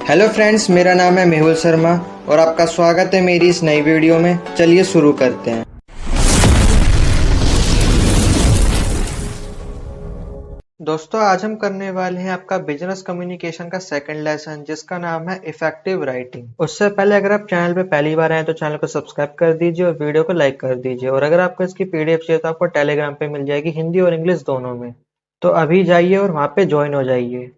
Hello friends, मेरा नाम है मेहुल शर्मा और आपका स्वागत है मेरी इस नई वीडियो में। चलिए शुरू करते हैं। दोस्तों, आज हम करने वाले हैं आपका बिजनेस कम्युनिकेशन का सेकंड लेसन, जिसका नाम है इफेक्टिव राइटिंग। उससे पहले अगर आप चैनल पे पहली बार आए तो चैनल को सब्सक्राइब कर दीजिए और वीडियो को लाइक कर दीजिए। और अगर आपको इसकी पीडीएफ चाहिए तो आपको टेलीग्राम पे मिल जाएगी, हिंदी और इंग्लिश दोनों में। तो अभी जाइए और वहाँ पे ज्वाइन हो जाइए।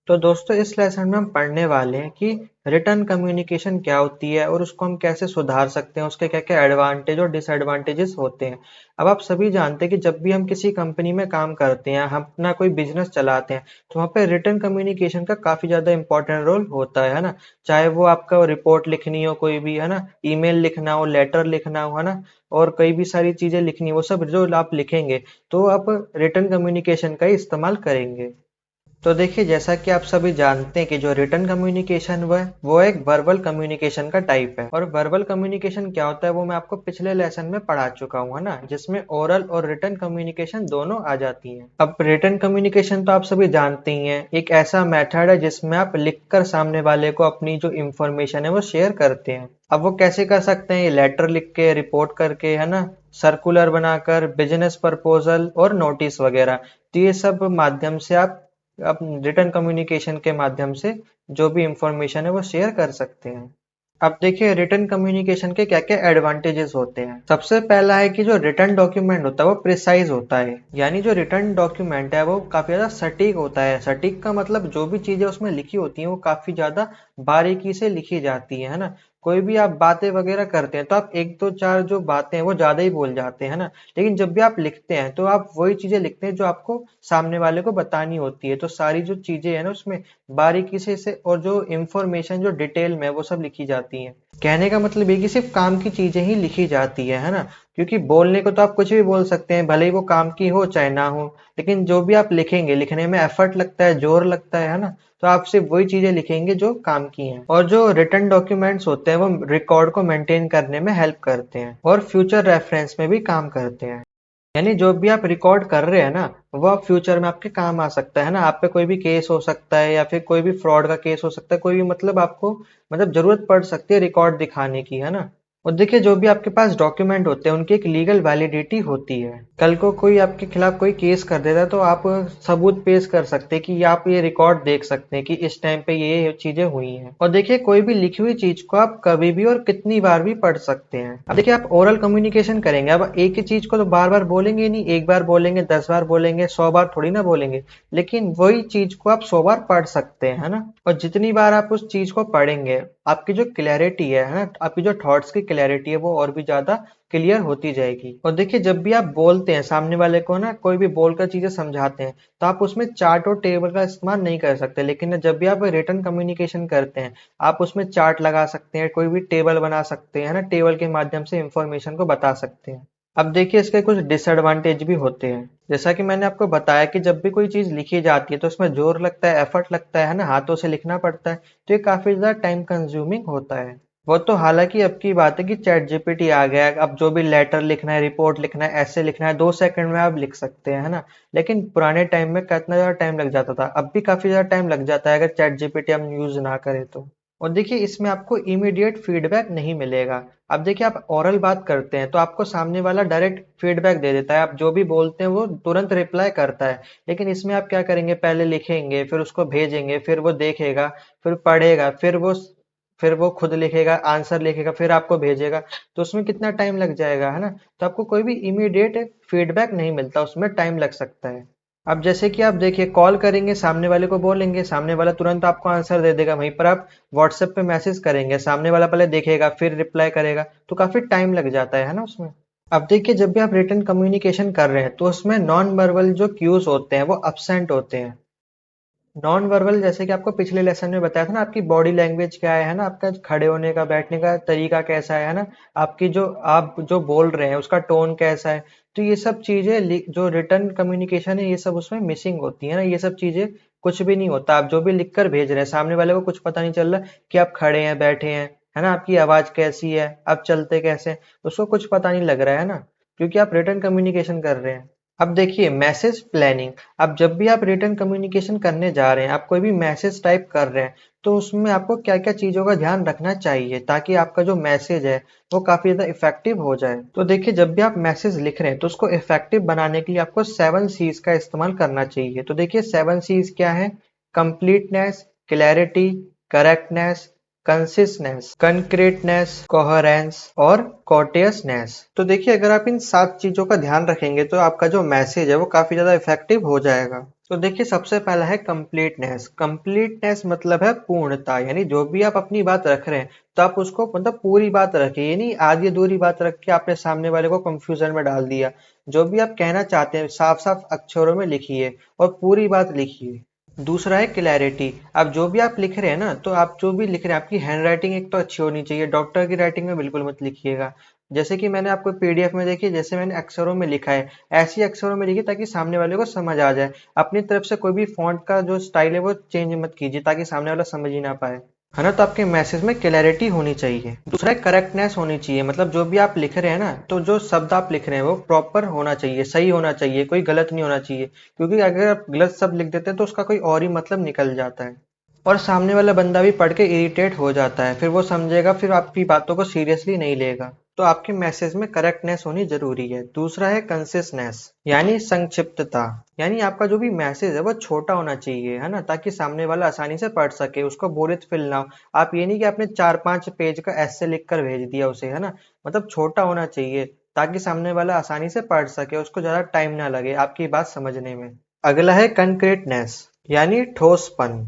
तो दोस्तों, इस लेसन में हम पढ़ने वाले हैं कि रिटर्न कम्युनिकेशन क्या होती है और उसको हम कैसे सुधार सकते हैं, उसके क्या क्या एडवांटेज और डिसएडवांटेजेस होते हैं। अब आप सभी जानते हैं कि जब भी हम किसी कंपनी में काम करते हैं, हम अपना कोई बिजनेस चलाते हैं, तो वहाँ पे रिटर्न कम्युनिकेशन का काफी ज्यादा इंपॉर्टेंट रोल होता है ना। चाहे वो आपका रिपोर्ट लिखनी हो, कोई भी है ना, ईमेल लिखना हो, लेटर लिखना हो, है ना, और कई भी सारी चीजें लिखनी हो, वो सब जो आप लिखेंगे तो आप रिटर्न कम्युनिकेशन का ही इस्तेमाल करेंगे। तो देखिए, जैसा कि आप सभी जानते हैं कि जो रिटन कम्युनिकेशन वो एक वर्बल कम्युनिकेशन का टाइप है। और वर्बल कम्युनिकेशन क्या होता है वो मैं आपको पिछले लेसन में पढ़ा चुका हूँ, है ना, जिसमें ओरल और रिटन कम्युनिकेशन दोनों आ जाती हैं। अब रिटन कम्युनिकेशन तो आप सभी जानते ही हैं, एक ऐसा मेथड है जिसमें आप लिखकर सामने वाले को अपनी जो इंफॉर्मेशन है वो शेयर करते हैं। अब वो कैसे कर सकते हैं? ये लेटर लिख के, रिपोर्ट करके, है ना, सर्कुलर बनाकर, बिजनेस प्रपोजल और नोटिस वगैरह। तो ये सब माध्यम से आप रिटर्न कम्युनिकेशन के माध्यम से जो भी इंफॉर्मेशन है वो शेयर कर सकते हैं। अब देखिए, रिटर्न कम्युनिकेशन के क्या क्या एडवांटेजेस होते हैं। सबसे पहला है कि जो रिटर्न डॉक्यूमेंट होता है वो प्रिसाइज होता है, यानी जो रिटर्न डॉक्यूमेंट है वो काफी ज्यादा सटीक होता है। सटीक का मतलब जो भी चीजें उसमें लिखी होती हैं वो काफी ज्यादा बारीकी से लिखी जाती है ना। कोई भी आप बातें वगैरह करते हैं तो आप एक दो चार जो बातें हैं वो ज्यादा ही बोल जाते हैं ना। लेकिन जब भी आप लिखते हैं तो आप वही चीजें लिखते हैं जो आपको सामने वाले को बतानी होती है। तो सारी जो चीजें है ना उसमें बारीकी से और जो इंफॉर्मेशन जो डिटेल में है वो सब लिखी जाती है। कहने का मतलब ये कि सिर्फ काम की चीजें ही लिखी जाती है ना। क्योंकि बोलने को तो आप कुछ भी बोल सकते हैं, भले ही वो काम की हो चाहे ना हो, लेकिन जो भी आप लिखेंगे, लिखने में एफर्ट लगता है, जोर लगता है ना। तो आप सिर्फ वही चीजें लिखेंगे जो काम की हैं। और जो रिटर्न डॉक्यूमेंट्स होते हैं वो रिकॉर्ड को मेंटेन करने में हेल्प करते हैं और फ्यूचर रेफरेंस में भी काम करते हैं। यानी जो भी आप रिकॉर्ड कर रहे हैं ना, वो आप फ्यूचर में आपके काम आ सकता है ना। आप पे कोई भी केस हो सकता है या फिर कोई भी फ्रॉड का केस हो सकता है, कोई भी मतलब आपको मतलब जरूरत पड़ सकती है रिकॉर्ड दिखाने की, है ना। और देखिए, जो भी आपके पास डॉक्यूमेंट होते हैं उनकी एक लीगल वैलिडिटी होती है। कल को कोई आपके खिलाफ कोई केस कर देता है तो आप सबूत पेश कर सकते हैं कि आप ये रिकॉर्ड देख सकते हैं कि इस टाइम पे ये चीजें हुई हैं। और देखिए, कोई भी लिखी हुई चीज को आप कभी भी और कितनी बार भी पढ़ सकते हैं। अब देखिए, आप ओरल कम्युनिकेशन करेंगे, अब एक ही चीज को तो बार बार बोलेंगे नहीं। एक बार बोलेंगे, 10 बार बोलेंगे, 100 बार थोड़ी ना बोलेंगे। लेकिन वही चीज को आप 100 बार पढ़ सकते हैं, है ना। और जितनी बार आप उस चीज को पढ़ेंगे, आपकी जो क्लैरिटी है ना, आपकी जो थॉट्स की क्लैरिटी है वो और भी ज्यादा क्लियर होती जाएगी। और देखिए, जब भी आप बोलते हैं सामने वाले को ना, कोई भी बोलकर चीजें समझाते हैं, तो आप उसमें चार्ट और टेबल का इस्तेमाल नहीं कर सकते। लेकिन जब भी आप रिटर्न कम्युनिकेशन करते हैं, आप उसमें चार्ट लगा सकते हैं, कोई भी टेबल बना सकते हैं ना, टेबल के माध्यम से इंफॉर्मेशन को बता सकते हैं। अब देखिए, इसके कुछ डिसएडवांटेज भी होते हैं। जैसा कि मैंने आपको बताया कि जब भी कोई चीज लिखी जाती है तो उसमें जोर लगता है, एफर्ट लगता है ना, हाथों से लिखना पड़ता है। तो ये काफी ज्यादा टाइम कंज्यूमिंग होता है। वो तो हालांकि अब की बात है कि चैट जीपीटी आ गया है, अब जो भी लेटर लिखना है, रिपोर्ट लिखना है, ऐसे लिखना है, 2 सेकंड में आप लिख सकते हैं, है ना। लेकिन पुराने टाइम में कितना ज्यादा टाइम लग जाता था, अब भी काफी ज्यादा टाइम लग जाता है अगर चैट जीपीटी हम यूज ना करें तो। और देखिए, इसमें आपको इमीडिएट फीडबैक नहीं मिलेगा। अब देखिए, आप ओरल बात करते हैं तो आपको सामने वाला डायरेक्ट फीडबैक दे देता है, आप जो भी बोलते हैं वो तुरंत रिप्लाई करता है। लेकिन इसमें आप क्या करेंगे? पहले लिखेंगे, फिर उसको भेजेंगे, फिर वो देखेगा, फिर पढ़ेगा, फिर वो खुद लिखेगा, आंसर लिखेगा, फिर आपको भेजेगा। तो उसमें कितना टाइम लग जाएगा, है ना। तो आपको कोई भी इमीडिएट फीडबैक नहीं मिलता, उसमें टाइम लग सकता है। अब जैसे कि आप देखिए, कॉल करेंगे, सामने वाले को बोलेंगे, सामने वाला तुरंत आपको आंसर दे देगा। वहीं पर आप व्हाट्सएप पे मैसेज करेंगे, सामने वाला पहले देखेगा फिर रिप्लाई करेगा, तो काफी टाइम लग जाता है ना उसमें। अब देखिए, जब भी आप रिटर्न कम्युनिकेशन कर रहे हैं तो उसमें नॉन वर्बल जो क्यूज होते हैं वो अब्सेंट होते हैं। नॉन वर्बल, जैसे कि आपको पिछले लेसन में बताया था ना, आपकी बॉडी लैंग्वेज क्या है ना, आपका खड़े होने का, बैठने का तरीका कैसा है ना, आपकी जो आप जो बोल रहे हैं उसका टोन कैसा है। तो ये सब चीजें जो रिटर्न कम्युनिकेशन है ये सब उसमें मिसिंग होती है ना। ये सब चीजें कुछ भी नहीं होता, आप जो भी लिख कर भेज रहे हैं सामने वाले को कुछ पता नहीं चल रहा कि आप खड़े हैं, बैठे हैं, है ना, आपकी आवाज कैसी है, आप चलते कैसे हैं, उसको कुछ पता नहीं लग रहा है ना, क्योंकि आप रिटर्न कम्युनिकेशन कर रहे हैं। अब देखिए, मैसेज प्लानिंग। अब जब भी आप रिटर्न कम्युनिकेशन करने जा रहे हैं, आप कोई भी मैसेज टाइप कर रहे हैं, तो उसमें आपको क्या क्या चीजों का ध्यान रखना चाहिए ताकि आपका जो मैसेज है वो काफी ज्यादा इफेक्टिव हो जाए। तो देखिए, जब भी आप मैसेज लिख रहे हैं तो उसको इफेक्टिव बनाने के लिए आपको 7 C's का इस्तेमाल करना चाहिए। तो देखिए 7 C's क्या है? Completeness, clarity, correctness, कंसिस्टनेस, concreteness, coherence और कॉर्टेसनेस। तो देखिए, अगर आप इन 7 चीजों का ध्यान रखेंगे तो आपका जो मैसेज है वो काफी ज्यादा इफेक्टिव हो जाएगा। तो देखिए, सबसे पहला है कंप्लीटनेस। कंप्लीटनेस मतलब है पूर्णता, यानी जो भी आप अपनी बात रख रहे हैं तो आप उसको मतलब पूरी बात रखिए, यानी आधी अधूरी बात रख के आपने सामने वाले को कंफ्यूजन में डाल दिया। जो भी आप कहना चाहते हैं साफ साफ अक्षरों में लिखिए और पूरी बात लिखिए। दूसरा है क्लैरिटी। अब जो भी आप लिख रहे हैं ना, तो आप जो भी लिख रहे हैं आपकी हैंड राइटिंग एक तो अच्छी होनी चाहिए। डॉक्टर की राइटिंग में बिल्कुल मत लिखिएगा। जैसे कि मैंने आपको पीडीएफ में देखिए, जैसे मैंने अक्षरों में लिखा है ऐसी अक्षरों में लिखिए ताकि सामने वाले को समझ आ जाए। अपनी तरफ से कोई भी फॉन्ट का जो स्टाइल है वो चेंज मत कीजिए ताकि सामने वाला समझ ही ना पाए, है ना। तो आपके मैसेज में क्लैरिटी होनी चाहिए। दूसरा है करेक्टनेस होनी चाहिए। मतलब जो भी आप लिख रहे हैं ना, तो जो शब्द आप लिख रहे हैं वो प्रॉपर होना चाहिए, सही होना चाहिए, कोई गलत नहीं होना चाहिए। क्योंकि अगर आप गलत शब्द लिख देते हैं तो उसका कोई और ही मतलब निकल जाता है और सामने वाला बंदा भी पढ़ के इरिटेट हो जाता है। फिर वो समझेगा, फिर आपकी बातों को सीरियसली नहीं लेगा। तो आपके मैसेज में करेक्टनेस होनी जरूरी है। दूसरा है कंसिस्टनेस, यानी संक्षिप्तता। यानी आपका जो भी मैसेज है वो छोटा होना चाहिए, है ना, ताकि सामने वाला आसानी से पढ़ सके, उसको बोरियत फील ना हो। आप ये नहीं कि आपने 4-5 पेज का ऐसे लिख कर भेज दिया उसे, है ना। मतलब छोटा होना चाहिए ताकि सामने वाला आसानी से पढ़ सके, उसको ज्यादा टाइम ना लगे आपकी बात समझने में। अगला है कंक्रीटनेस, यानी ठोसपन।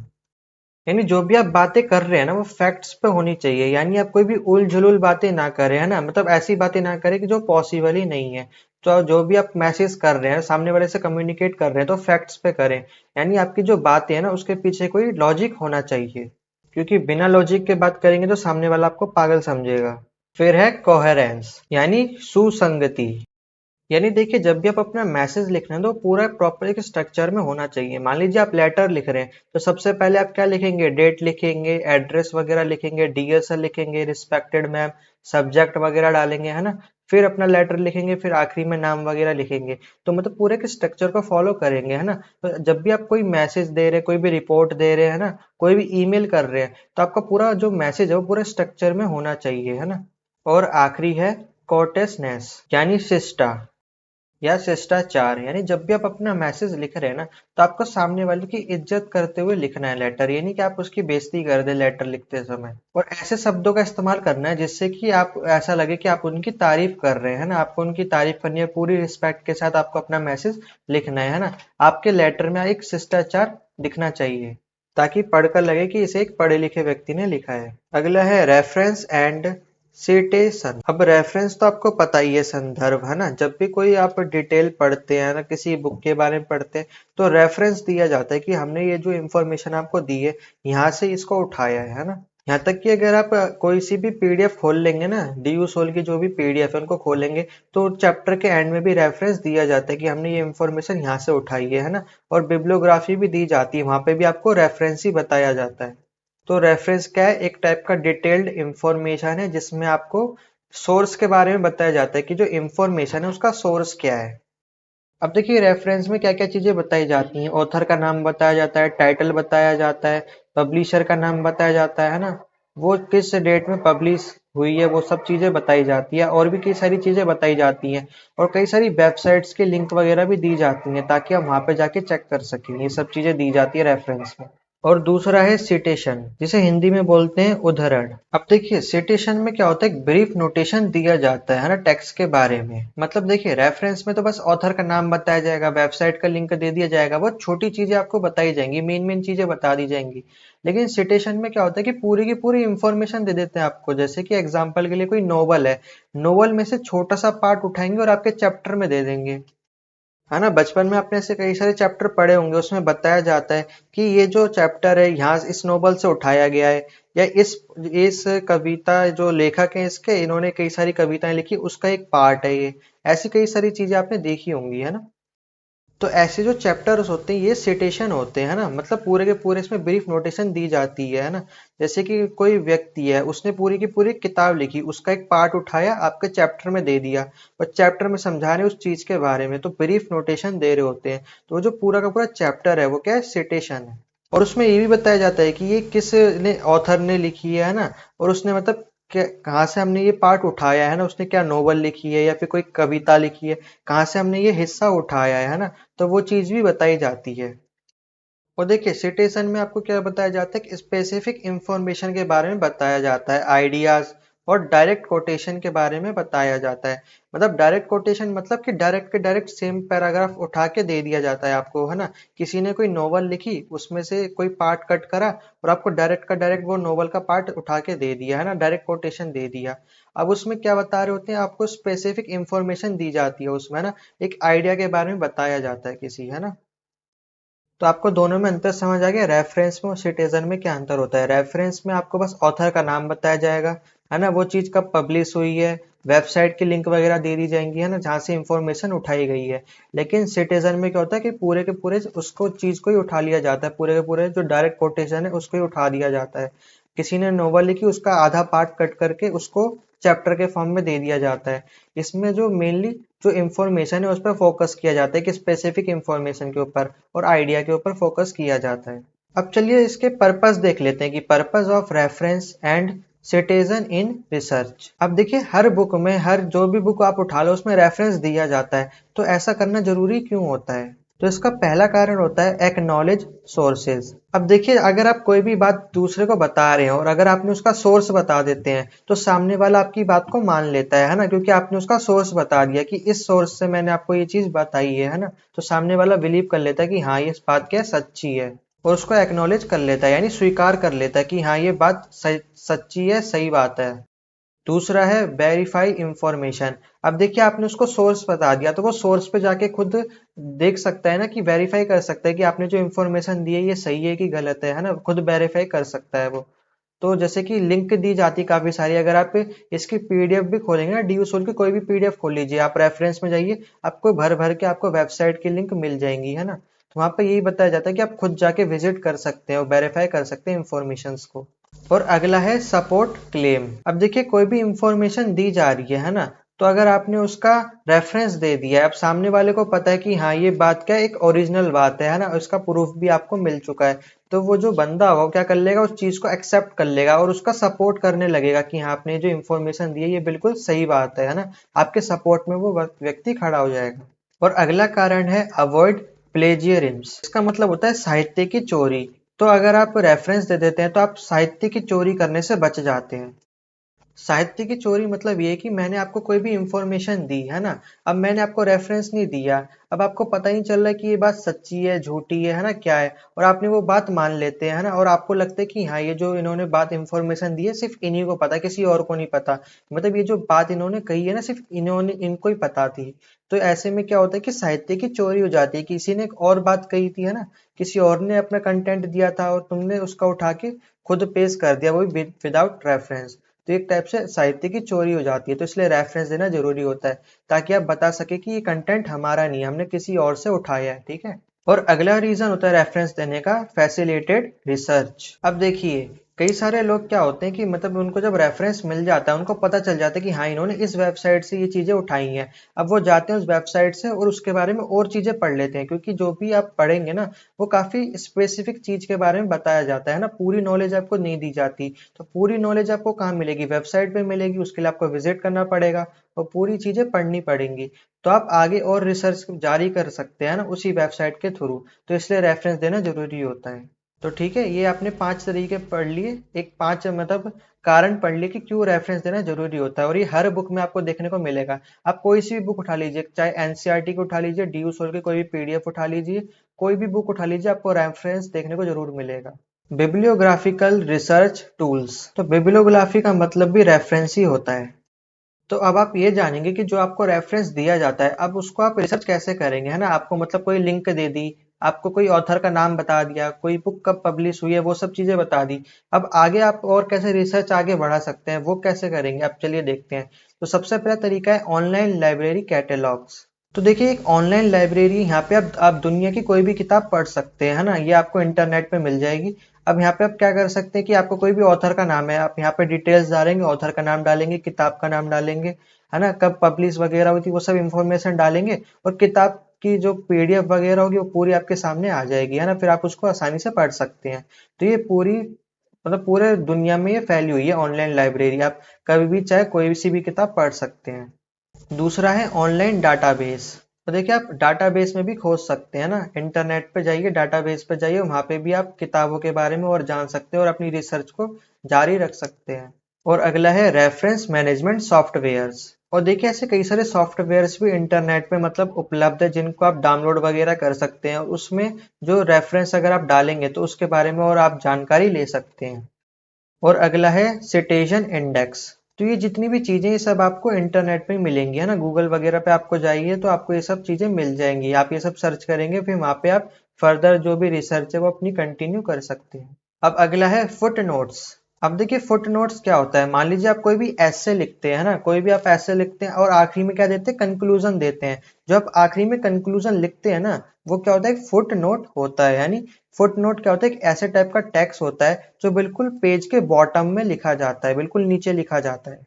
यानी जो भी आप बातें कर रहे हैं ना वो फैक्ट्स पे होनी चाहिए। यानी आप कोई भी उल झुलुल बातें ना करें, है ना। मतलब ऐसी बातें ना करें कि जो पॉसिबल ही नहीं है। तो जो भी आप मैसेज कर रहे हैं, सामने वाले से कम्युनिकेट कर रहे हैं, तो फैक्ट्स पे करें। यानी आपकी जो बातें हैं ना उसके पीछे कोई लॉजिक होना चाहिए, क्योंकि बिना लॉजिक के बात करेंगे तो सामने वाला आपको पागल समझेगा। फिर है कोहेरेंस, यानी सुसंगति। यानी देखिए, जब भी आप अपना मैसेज लिख रहे हैं तो पूरा प्रॉपर एक स्ट्रक्चर में होना चाहिए। मान लीजिए आप लेटर लिख रहे हैं तो सबसे पहले आप क्या लिखेंगे? डेट लिखेंगे, एड्रेस वगैरह लिखेंगे, डियर सर लिखेंगे, रिस्पेक्टेड मैम, सब्जेक्ट वगैरह डालेंगे, है ना। फिर अपना लेटर लिखेंगे, फिर आखिरी में नाम वगैरह लिखेंगे। तो मतलब पूरे के स्ट्रक्चर को फॉलो करेंगे, है ना। तो जब भी आप कोई मैसेज दे रहे हैं, कोई भी रिपोर्ट दे रहे हैं, है ना, कोई भी ईमेल कर रहे हैं, तो आपका पूरा जो मैसेज है वो पूरे स्ट्रक्चर में होना चाहिए, है ना। और आखिरी है कोर्टेसनेस, यानी शिष्टा या शिष्टाचार। यानी जब भी आप अपना मैसेज लिख रहे हैं ना, तो आपको सामने वाले की इज्जत करते हुए लिखना है लेटर। ये नहीं कि आप उसकी बेइज्जती कर दे लेटर लिखते समय। और ऐसे शब्दों का इस्तेमाल करना है जिससे कि आप ऐसा लगे कि आप उनकी तारीफ कर रहे हैं ना। आपको उनकी तारीफ करनी है, पूरी रिस्पेक्ट के साथ आपको अपना मैसेज लिखना है ना। आपके लेटर में एक शिष्टाचार दिखना चाहिए ताकि पढ़कर लगे कि इसे एक पढ़े लिखे व्यक्ति ने लिखा है। अगला है रेफरेंस एंड सिटेशन। अब रेफरेंस तो आपको पता ही है, संदर्भ, है ना। जब भी कोई आप डिटेल पढ़ते हैं ना, किसी बुक के बारे में पढ़ते हैं, तो रेफरेंस दिया जाता है कि हमने ये जो इंफॉर्मेशन आपको दी है यहाँ से इसको उठाया है ना। यहाँ तक कि अगर आप कोई सी भी पीडीएफ खोल लेंगे ना, डीयू सोल की जो भी पीडीएफ है उनको खोलेंगे, तो चैप्टर के एंड में भी रेफरेंस दिया जाता है कि हमने ये इंफॉर्मेशन यहाँ से उठाई है ना। और बिब्लियोग्राफी भी दी जाती है, वहां पे भी आपको रेफरेंस ही बताया जाता है। तो रेफरेंस क्या है? एक टाइप का डिटेल्ड इंफॉर्मेशन है जिसमें आपको सोर्स के बारे में बताया जाता है कि जो इंफॉर्मेशन है उसका सोर्स क्या है। अब देखिए, रेफरेंस में क्या क्या चीजें बताई जाती हैं। ऑथर का नाम बताया जाता है, टाइटल बताया जाता है, पब्लिशर का नाम बताया जाता है ना, वो किस डेट में पब्लिश हुई है, वो सब चीजें बताई जाती है। और भी कई सारी चीजें बताई जाती हैं और कई सारी वेबसाइट्स के लिंक वगैरह भी दी जाती हैं ताकि हम वहां पे जाके चेक कर सकें। ये सब चीजें दी जाती है रेफरेंस में। और दूसरा है सिटेशन, जिसे हिंदी में बोलते हैं उद्धरण। अब देखिए, सिटेशन में क्या होता है? एक ब्रीफ नोटेशन दिया जाता है ना टेक्स्ट के बारे में। मतलब देखिए, रेफरेंस में तो बस ऑथर का नाम बताया जाएगा, वेबसाइट का लिंक दे दिया जाएगा, बहुत छोटी चीजें आपको बताई जाएंगी, मेन मेन चीजें बता दी जाएंगी। लेकिन सिटेशन में क्या होता है कि पूरी की पूरी इंफॉर्मेशन दे देते हैं आपको। जैसे कि एग्जाम्पल के लिए कोई नोवेल है, नोवेल में से छोटा सा पार्ट उठाएंगे और आपके चैप्टर में दे देंगे, है ना। बचपन में आपने ऐसे कई सारे चैप्टर पढ़े होंगे, उसमें बताया जाता है कि ये जो चैप्टर है यहाँ इस नोवेल से उठाया गया है, या इस कविता जो लेखक है इसके, इन्होंने कई सारी कविताएं लिखी, उसका एक पार्ट है ये। ऐसी कई सारी चीजें आपने देखी होंगी, है ना। तो ऐसे जो चैप्टर्स होते हैं ये सिटेशन होते हैं ना। मतलब पूरे के पूरे इसमें ब्रीफ नोटेशन दी जाती है ना। जैसे कि कोई व्यक्ति है, उसने पूरी की पूरी किताब लिखी, उसका एक पार्ट उठाया, आपके चैप्टर में दे दिया और चैप्टर में समझा रहे उस चीज के बारे में, तो ब्रीफ नोटेशन दे रहे होते हैं। तो जो पूरा का पूरा चैप्टर है वो क्या है? सिटेशन है। और उसमें ये भी बताया जाता है कि ये किस ने ऑथर ने लिखी है ना, और उसने मतलब कहाँ से हमने ये पार्ट उठाया है ना, उसने क्या नोवेल लिखी है या फिर कोई कविता लिखी है, कहाँ से हमने ये हिस्सा उठाया है ना, तो वो चीज भी बताई जाती है। और देखिए सिटेशन में आपको क्या बताया जाता है कि स्पेसिफिक इंफॉर्मेशन के बारे में बताया जाता है, आइडियाज और डायरेक्ट कोटेशन के बारे में बताया जाता है। मतलब डायरेक्ट कोटेशन मतलब कि डायरेक्ट के डायरेक्ट सेम पैराग्राफ उठा के दे दिया जाता है आपको, है ना। किसी ने कोई नोवेल लिखी, उसमें से कोई पार्ट कट करा और आपको डायरेक्ट का डायरेक्ट वो नोवेल का पार्ट उठा के दे दिया, है ना, डायरेक्ट कोटेशन दे दिया। अब उसमें क्या बता रहे होते हैं, आपको स्पेसिफिक इंफॉर्मेशन दी जाती है उसमें, है ना, एक आइडिया के बारे में बताया जाता है किसी, है ना। तो आपको दोनों में अंतर समझ आ गया, रेफरेंस में और सिटीजन में क्या अंतर होता है। रेफरेंस में आपको बस ऑथर का नाम बताया जाएगा, है ना, वो चीज कब पब्लिश हुई है, वेबसाइट की लिंक वगैरह दे दी जाएंगी, है ना, जहाँ से इंफॉर्मेशन उठाई गई है। लेकिन सिटीजन में क्या होता है कि पूरे के पूरे उसको चीज को ही उठा लिया जाता है, पूरे के पूरे जो डायरेक्ट कोटेशन है उसको ही उठा दिया जाता है। किसी ने नोवेल लिखी, उसका आधा पार्ट कट करके उसको चैप्टर के फॉर्म में दे दिया जाता है। इसमें जो मेनली जो इन्फॉर्मेशन है उस पर फोकस किया जाता है कि स्पेसिफिक इन्फॉर्मेशन के ऊपर और आइडिया के ऊपर फोकस किया जाता है। अब चलिए इसके पर्पस देख लेते हैं कि purpose of reference and citizen in research. अब देखिए हर बुक में, हर जो भी बुक आप उठा लो उसमें रेफरेंस दिया जाता है, तो ऐसा करना जरूरी क्यों होता है। तो इसका पहला कारण होता है एक्नॉलेज सोर्सेज। अब देखिए अगर आप कोई भी बात दूसरे को बता रहे हो और अगर आपने उसका सोर्स बता देते हैं तो सामने वाला आपकी बात को मान लेता है ना, क्योंकि आपने उसका सोर्स बता दिया कि इस सोर्स से मैंने आपको ये चीज बताई है ना, तो सामने वाला बिलीव कर लेता है कि हाँ ये बात क्या है, सच्ची है, और उसको एक्नॉलेज कर लेता है, यानी स्वीकार कर लेता है कि हाँ ये बात सच्ची है, सही बात है। दूसरा है वेरीफाई इंफॉर्मेशन। अब देखिए आपने उसको सोर्स बता दिया तो वो सोर्स पे जाके खुद देख सकता है ना, कि वेरीफाई कर सकता है कि आपने जो इंफॉर्मेशन दी है ये सही है कि गलत है ना, खुद वेरीफाई कर सकता है वो। तो जैसे कि लिंक दी जाती है काफी सारी, अगर आप इसकी पीडीएफ भी खोलेंगे ना, डी सोल की कोई भी पीडीएफ खोल लीजिए, आप रेफरेंस में जाइए, आपको भर भर के आपको वेबसाइट की लिंक मिल जाएंगी, है ना। तो वहां पे यही बताया जाता है कि आप खुद जाके विजिट कर सकते हैं और वेरीफाई कर सकते हैं इंफॉर्मेशन को। और अगला है सपोर्ट क्लेम। अब देखिए कोई भी इंफॉर्मेशन दी जा रही है ना, तो अगर आपने उसका रेफरेंस दे दिया है, अब सामने वाले को पता है कि हाँ ये बात क्या है, एक ओरिजिनल बात है ना, उसका प्रूफ भी आपको मिल चुका है, तो वो जो बंदा होगा वो क्या कर लेगा, उस चीज को एक्सेप्ट कर लेगा और उसका सपोर्ट करने लगेगा कि हाँ आपने जो इन्फॉर्मेशन दी है ये बिल्कुल सही बात है ना, आपके सपोर्ट में वो व्यक्ति खड़ा हो जाएगा। और अगला कारण है अवॉइड प्लेजियरिज्म। इसका मतलब होता है साहित्य की चोरी। तो अगर आप रेफरेंस दे देते हैं तो आप साहित्य की चोरी करने से बच जाते हैं। साहित्य की चोरी मतलब ये है कि मैंने आपको कोई भी इंफॉर्मेशन दी है ना, अब मैंने आपको रेफरेंस नहीं दिया, अब आपको पता ही नहीं चल रहा है कि ये बात सच्ची है झूठी है ना, क्या है, और आपने वो बात मान लेते हैं, है ना, और आपको लगता है कि हाँ ये जो इन्होंने बात इंफॉर्मेशन दी है सिर्फ इन्हीं को पता, किसी और को नहीं पता, मतलब ये जो बात इन्होंने कही है ना सिर्फ इन्होंने इनको ही पता थी। तो ऐसे में क्या होता है कि साहित्य की चोरी हो जाती है, किसी ने एक और बात कही थी, है ना, किसी और ने अपना कंटेंट दिया था और तुमने उसका उठा के खुद पेश कर दिया, वो भी विदाउट रेफरेंस। तो एक टाइप से साहित्य की चोरी हो जाती है, तो इसलिए रेफरेंस देना जरूरी होता है, ताकि आप बता सके कि ये कंटेंट हमारा नहीं है, हमने किसी और से उठाया है, ठीक है। और अगला रीजन होता है रेफरेंस देने का, फैसिलिटेड रिसर्च। अब देखिए कई सारे लोग क्या होते हैं कि मतलब उनको जब रेफरेंस मिल जाता है, उनको पता चल जाता है कि हाँ इन्होंने इस वेबसाइट से ये चीजें उठाई हैं, अब वो जाते हैं उस वेबसाइट से और उसके बारे में और चीजें पढ़ लेते हैं, क्योंकि जो भी आप पढ़ेंगे ना वो काफी स्पेसिफिक चीज के बारे में बताया जाता है ना, पूरी नॉलेज आपको नहीं दी जाती। तो पूरी नॉलेज आपको कहाँ मिलेगी, वेबसाइट पे मिलेगी, उसके लिए आपको विजिट करना पड़ेगा और पूरी चीजें पढ़नी पड़ेंगी। तो आप आगे और रिसर्च जारी कर सकते हैं ना उसी वेबसाइट के थ्रू, तो इसलिए रेफरेंस देना जरूरी होता है। तो ठीक है, ये आपने 5 तरीके पढ़ लिए, एक 5 मतलब कारण पढ़ लिए कि क्यों रेफरेंस देना जरूरी होता है, और ये हर बुक में आपको देखने को मिलेगा। आप कोई सी भी बुक उठा लीजिए, चाहे एनसीईआरटी की उठा लीजिए, डी सोल की कोई भी पीडीएफ उठा लीजिए, कोई भी बुक उठा लीजिए, आपको रेफरेंस देखने को जरूर मिलेगा। बिब्लियोग्राफिकल रिसर्च टूल्स। तो बिब्लियोग्राफी का मतलब भी रेफरेंस ही होता है। तो अब आप ये जानेंगे कि जो आपको रेफरेंस दिया जाता है, अब उसको आप रिसर्च कैसे करेंगे, है ना, आपको मतलब कोई लिंक दे दी, आपको कोई ऑथर का नाम बता दिया, कोई बुक कब पब्लिश हुई है, वो सब चीजें बता दी। अब आगे आप और कैसे रिसर्च आगे बढ़ा सकते हैं, वो कैसे करेंगे, अब चलिए देखते हैं। तो सबसे पहला तरीका है ऑनलाइन लाइब्रेरी कैटलॉग्स। तो देखिए एक ऑनलाइन लाइब्रेरी, यहाँ पे आप दुनिया की कोई भी किताब पढ़ सकते हैं, है ना, ये आपको इंटरनेट पे मिल जाएगी। अब यहाँ पे आप क्या कर सकते हैं कि आपको कोई भी ऑथर का नाम है, आप यहाँ पे डिटेल्स डालेंगे, ऑथर का नाम डालेंगे, किताब का नाम डालेंगे, है ना, कब पब्लिश वगैरह हुई थी वो सब इंफॉर्मेशन डालेंगे, और किताब उसकी जो PDF वगैरह होगी वो पूरी आपके सामने आ जाएगी, है ना, फिर आप उसको आसानी से पढ़ सकते हैं। तो ये पूरी मतलब पूरे दुनिया में ये फैली हुई है ऑनलाइन लाइब्रेरी, आप कभी भी चाहे कोई सी भी किताब पढ़ सकते हैं। दूसरा है ऑनलाइन डाटाबेस। तो देखिए आप डाटाबेस में भी खोज सकते हैं ना, इंटरनेट पे जाइए, डाटाबेस पे जाइए, वहां पे भी आप किताबों के बारे में और जान सकते हैं और अपनी रिसर्च को जारी रख सकते हैं। और अगला है रेफरेंस मैनेजमेंट सॉफ्टवेयर्स। और देखिए ऐसे कई सारे सॉफ्टवेयर्स भी इंटरनेट पे मतलब उपलब्ध है जिनको आप डाउनलोड वगैरह कर सकते हैं, और उसमें जो रेफरेंस अगर आप डालेंगे तो उसके बारे में और आप जानकारी ले सकते हैं। और अगला है सिटिजन इंडेक्स। तो ये जितनी भी चीजें ये सब आपको इंटरनेट पे मिलेंगी, है ना, गूगल वगैरह पे आपको जाइए तो आपको ये सब चीजें मिल जाएंगी, आप ये सब सर्च करेंगे, फिर वहां पे आप फर्दर जो भी रिसर्च है वो अपनी कंटिन्यू कर सकते हैं। अब अगला है फुट नोट्स। अब देखिए फुट नोट्स क्या होता है, मान लीजिए आप कोई भी ऐसे लिखते हैं ना, कोई भी आप ऐसे लिखते हैं और आखिरी में क्या देते हैं, कंक्लूजन देते हैं। जो आप आखिरी में कंक्लूजन लिखते हैं ना, वो क्या होता है, एक फुट नोट होता है। यानी फुट नोट क्या होता है, एक ऐसे टाइप का टेक्स्ट होता है जो बिल्कुल पेज के बॉटम में लिखा जाता है, बिल्कुल नीचे लिखा जाता है।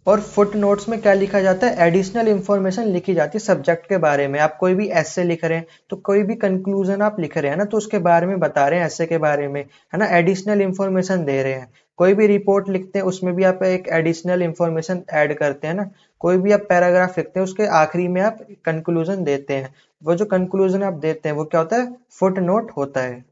और फुट नोट्स में क्या लिखा जाता है, एडिशनल इंफॉर्मेशन लिखी जाती है सब्जेक्ट के बारे में। आप कोई भी ऐसे लिख रहे हैं तो कोई भी कंक्लूजन आप लिख रहे हैं ना, तो उसके बारे में बता रहे हैं, ऐसे के बारे में, है ना, एडिशनल इंफॉर्मेशन दे रहे हैं। कोई भी रिपोर्ट लिखते हैं उसमें भी आप एक एडिशनल इंफॉर्मेशन ऐड करते हैं ना। कोई भी आप पैराग्राफ लिखते हैं उसके आखिरी में आप कंक्लूजन देते हैं, वो जो कंक्लूजन आप देते हैं वो क्या होता है, फुट नोट होता है।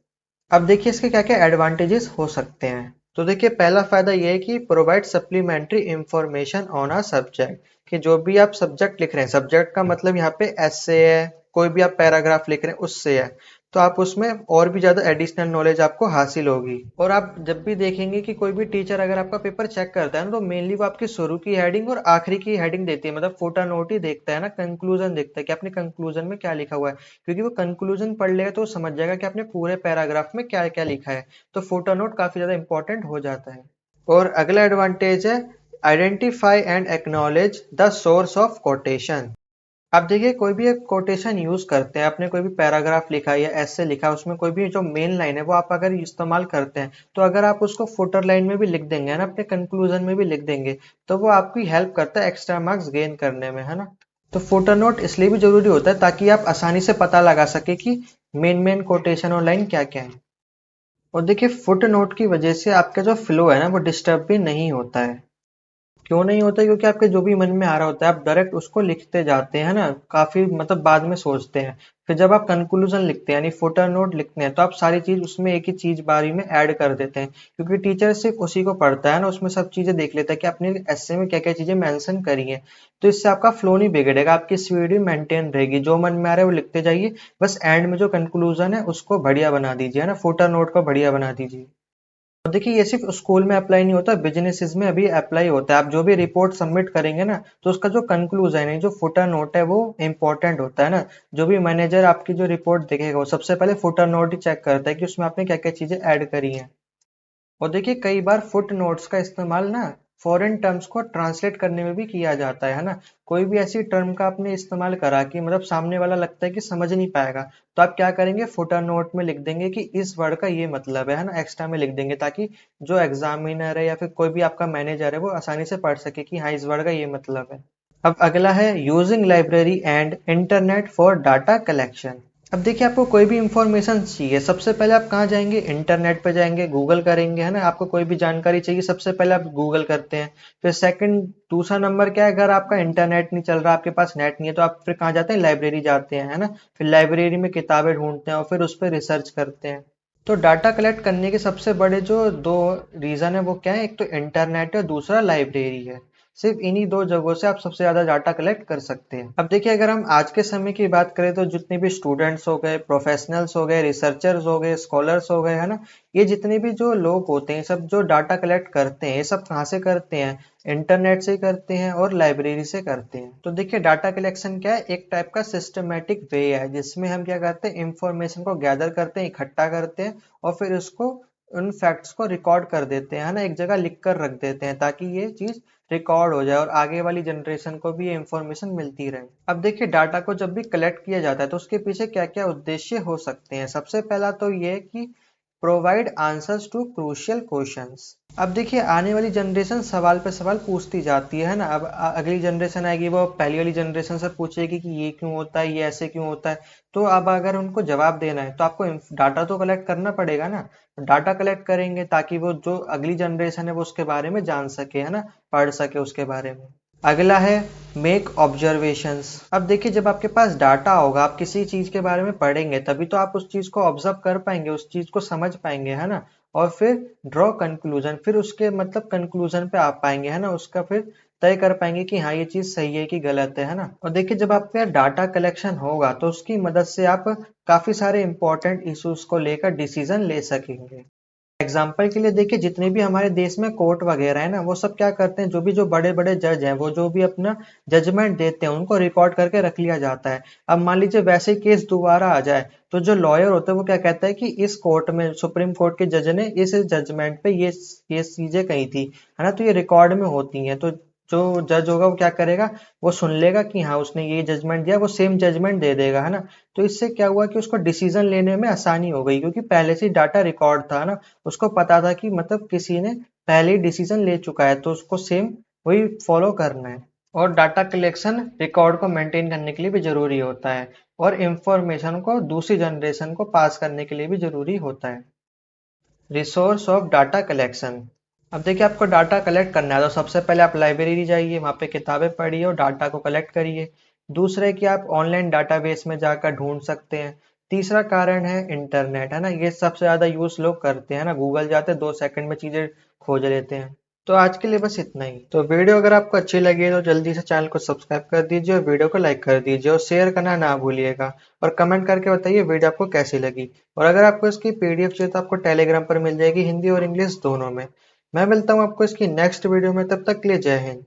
अब देखिए इसके क्या क्या एडवांटेजेस हो सकते हैं। तो देखिए पहला फायदा ये है कि provide supplementary information on a subject, कि जो भी आप सब्जेक्ट लिख रहे हैं, सब्जेक्ट का मतलब यहाँ पे एसे है, कोई भी आप पैराग्राफ लिख रहे हैं उससे है, तो आप उसमें और भी ज्यादा एडिशनल नॉलेज आपको हासिल होगी। और आप जब भी देखेंगे कि कोई भी टीचर अगर आपका पेपर चेक करता है ना, तो मेनली वो आपकी शुरू की हेडिंग और आखिरी की हेडिंग देती है, मतलब फुटर नोट ही देखता है ना, कंक्लूजन देखता है कि आपने कंक्लूजन में क्या लिखा हुआ है। क्योंकि वो कंक्लूजन पढ़ लेगा तो वो समझ जाएगा कि आपने पूरे पैराग्राफ में क्या क्या लिखा है, तो फुटर नोट काफी ज्यादा इंपॉर्टेंट हो जाता है। और अगला एडवांटेज है identify and acknowledge the source of quotation. आप देखिए कोई भी एक कोटेशन यूज करते हैं, आपने कोई भी पैराग्राफ लिखा है या ऐसे लिखा है, उसमें कोई भी जो मेन लाइन है वो आप अगर इस्तेमाल करते हैं, तो अगर आप उसको फुटर लाइन में भी लिख देंगे ना, अपने कंक्लूजन में भी लिख देंगे, तो वो आपकी हेल्प करता है एक्स्ट्रा मार्क्स गेन करने में, है ना। तो फुटर नोट इसलिए भी जरूरी होता है ताकि आप आसानी से पता लगा सके कि मेन मेन कोटेशन और लाइन क्या क्या है। और देखिए फुट नोट की वजह से आपका जो फ्लो है ना वो डिस्टर्ब भी नहीं होता है। क्यों नहीं होता, क्योंकि आपके जो भी मन में आ रहा होता है आप डायरेक्ट उसको लिखते जाते हैं ना, काफी मतलब बाद में सोचते हैं। फिर जब आप कंक्लूजन लिखते हैं यानी फुटर नोट लिखते हैं, तो आप सारी चीज उसमें एक ही चीज बारी में ऐड कर देते हैं, क्योंकि टीचर सिर्फ उसी को पढ़ता है ना, उसमें सब चीजें देख लेता है कि आपने ऐसे में क्या क्या चीजें मेंशन करी है। तो इससे आपका फ्लो नहीं बिगड़ेगा, आपकी स्पीड भी मेंटेन रहेगी, जो मन में आ रहा है वो लिखते जाइए, बस एंड में जो कंक्लूजन है उसको बढ़िया बना दीजिए, है ना, फुटर नोट को बढ़िया बना दीजिए। और देखिए ये सिर्फ स्कूल में अप्लाई नहीं होता, बिजनेसेस में अभी अप्लाई होता है। आप जो भी रिपोर्ट सबमिट करेंगे ना, तो उसका जो कंक्लूजन है, जो फुटर नोट है, वो इंपॉर्टेंट होता है ना। जो भी मैनेजर आपकी जो रिपोर्ट देखेगा वो सबसे पहले फुटर नोट ही चेक करता है कि उसमें आपने क्या क्या चीजें ऐड करी हैं। और देखिए कई बार फुट नोट्स का इस्तेमाल ना फॉरेन टर्म्स को ट्रांसलेट करने में भी किया जाता है ना। कोई भी ऐसी टर्म का आपने इस्तेमाल करा कि मतलब सामने वाला लगता है कि समझ नहीं पाएगा, तो आप क्या करेंगे, फुटर नोट में लिख देंगे कि इस वर्ड का ये मतलब है ना, एक्स्ट्रा में लिख देंगे, ताकि जो एग्जामिनर है या फिर कोई भी आपका मैनेजर है वो आसानी से पढ़ सके कि हाँ इस वर्ड का ये मतलब है। अब अगला है using library and internet for data collection. अब देखिए आपको कोई भी इंफॉर्मेशन चाहिए, सबसे पहले आप कहाँ जाएंगे, इंटरनेट पे जाएंगे, गूगल करेंगे, है ना। आपको कोई भी जानकारी चाहिए सबसे पहले आप गूगल करते हैं। फिर सेकंड दूसरा नंबर क्या है, अगर आपका इंटरनेट नहीं चल रहा, आपके पास नेट नहीं है, तो आप फिर कहाँ जाते हैं, लाइब्रेरी जाते हैं, है ना। फिर लाइब्रेरी में किताबें ढूंढते हैं और फिर उस पर रिसर्च करते हैं। तो डाटा कलेक्ट करने के सबसे बड़े जो दो रीजन है वो क्या है, एक तो इंटरनेट है, दूसरा लाइब्रेरी है। सिर्फ इन्हीं दो जगहों से आप सबसे ज्यादा डाटा कलेक्ट कर सकते हैं। अब देखिए अगर हम आज के समय की बात करें तो जितने भी स्टूडेंट्स हो गए, प्रोफेशनल्स हो गए, रिसर्चर्स हो गए, स्कॉलर्स हो गए, है ना, ये जितने भी जो लोग होते हैं, सब जो डाटा कलेक्ट करते हैं, ये सब कहाँ से करते हैं, इंटरनेट से करते हैं और लाइब्रेरी से करते हैं। तो देखिए डाटा कलेक्शन क्या है, एक टाइप का सिस्टमेटिक वे है जिसमें हम क्या करते हैं, इंफॉर्मेशन को गैदर करते हैं, इकट्ठा करते हैं, और फिर उसको उन फैक्ट्स को रिकॉर्ड कर देते हैं, है ना, एक जगह लिख कर रख देते हैं, ताकि ये चीज रिकॉर्ड हो जाए और आगे वाली जनरेशन को भी ये इंफॉर्मेशन मिलती रहे। अब देखिए डाटा को जब भी कलेक्ट किया जाता है तो उसके पीछे क्या क्या उद्देश्य हो सकते हैं। सबसे पहला तो ये कि provide answers to crucial questions. अब देखिए आने वाली जनरेशन सवाल पे सवाल पूछती जाती है ना। अब अगली जनरेशन आएगी, वो पहली वाली जनरेशन से पूछेगी कि ये क्यों होता है, ये ऐसे क्यों होता है। तो अब अगर उनको जवाब देना है तो आपको डाटा तो कलेक्ट करना पड़ेगा ना। डाटा कलेक्ट करेंगे ताकि वो जो अगली जनरेशन है वो उसके बारे में जान सके, है ना, पढ़ सके उसके बारे में। अगला है मेक ऑब्जर्वेशंस। अब देखिए जब आपके पास डाटा होगा, आप किसी चीज के बारे में पढ़ेंगे तभी तो आप उस चीज को ऑब्जर्व कर पाएंगे, उस चीज को समझ पाएंगे, है ना। और फिर ड्रॉ कंक्लूजन, फिर उसके मतलब कंक्लूजन पे आ पाएंगे, है ना, उसका फिर तय कर पाएंगे कि हाँ ये चीज सही है कि गलत है ना। और देखिए जब आपके डाटा कलेक्शन होगा तो उसकी मदद से आप काफी सारे इंपॉर्टेंट इश्यूज को लेकर डिसीजन ले सकेंगे। एग्जाम्पल के लिए देखिए जितने भी हमारे देश में कोर्ट वगैरह है ना, वो सब क्या करते हैं, जो बड़े बड़े जज हैं वो जो भी अपना जजमेंट देते हैं उनको रिकॉर्ड करके रख लिया जाता है। अब मान लीजिए वैसे केस दोबारा आ जाए तो जो लॉयर होता है वो क्या कहता है कि इस कोर्ट में सुप्रीम कोर्ट के जज ने इस जजमेंट पे ये चीजें कही थी, है ना, तो ये रिकॉर्ड में होती हैं। तो जो जज होगा वो क्या करेगा, वो सुन लेगा कि हाँ उसने ये जजमेंट दिया, वो सेम जजमेंट दे देगा, है ना। तो इससे क्या हुआ कि उसको डिसीजन लेने में आसानी हो गई, क्योंकि पहले से डाटा रिकॉर्ड था ना, उसको पता था कि मतलब किसी ने पहले ही डिसीजन ले चुका है तो उसको सेम वही फॉलो करना है। और डाटा कलेक्शन रिकॉर्ड को मेंटेन करने के लिए भी जरूरी होता है, और इंफॉर्मेशन को दूसरी जनरेशन को पास करने के लिए भी जरूरी होता है। Resource of data collection. अब देखिए आपको डाटा कलेक्ट करना है तो सबसे पहले आप लाइब्रेरी जाइए, वहाँ पे किताबें पढ़िए और डाटा को कलेक्ट करिए। दूसरा है कि आप ऑनलाइन डाटाबेस में जाकर ढूंढ सकते हैं। तीसरा कारण है इंटरनेट, है ना, ये सबसे ज़्यादा यूज़ लोग करते हैं ना, गूगल जाते हैं 2 सेकंड में चीज़ें खोज लेते हैं। तो आज के लिए बस इतना ही। तो वीडियो अगर आपको अच्छी लगी तो जल्दी से चैनल को सब्सक्राइब कर दीजिए और वीडियो को लाइक कर दीजिए और शेयर करना ना भूलिएगा। और कमेंट करके बताइए वीडियो आपको कैसी लगी। और अगर आपको इसकी पीडीएफ चाहिए तो आपको टेलीग्राम पर मिल जाएगी, हिंदी और इंग्लिश दोनों में। मैं मिलता हूँ आपको इसकी नेक्स्ट वीडियो में, तब तक के लिए जय हिंद।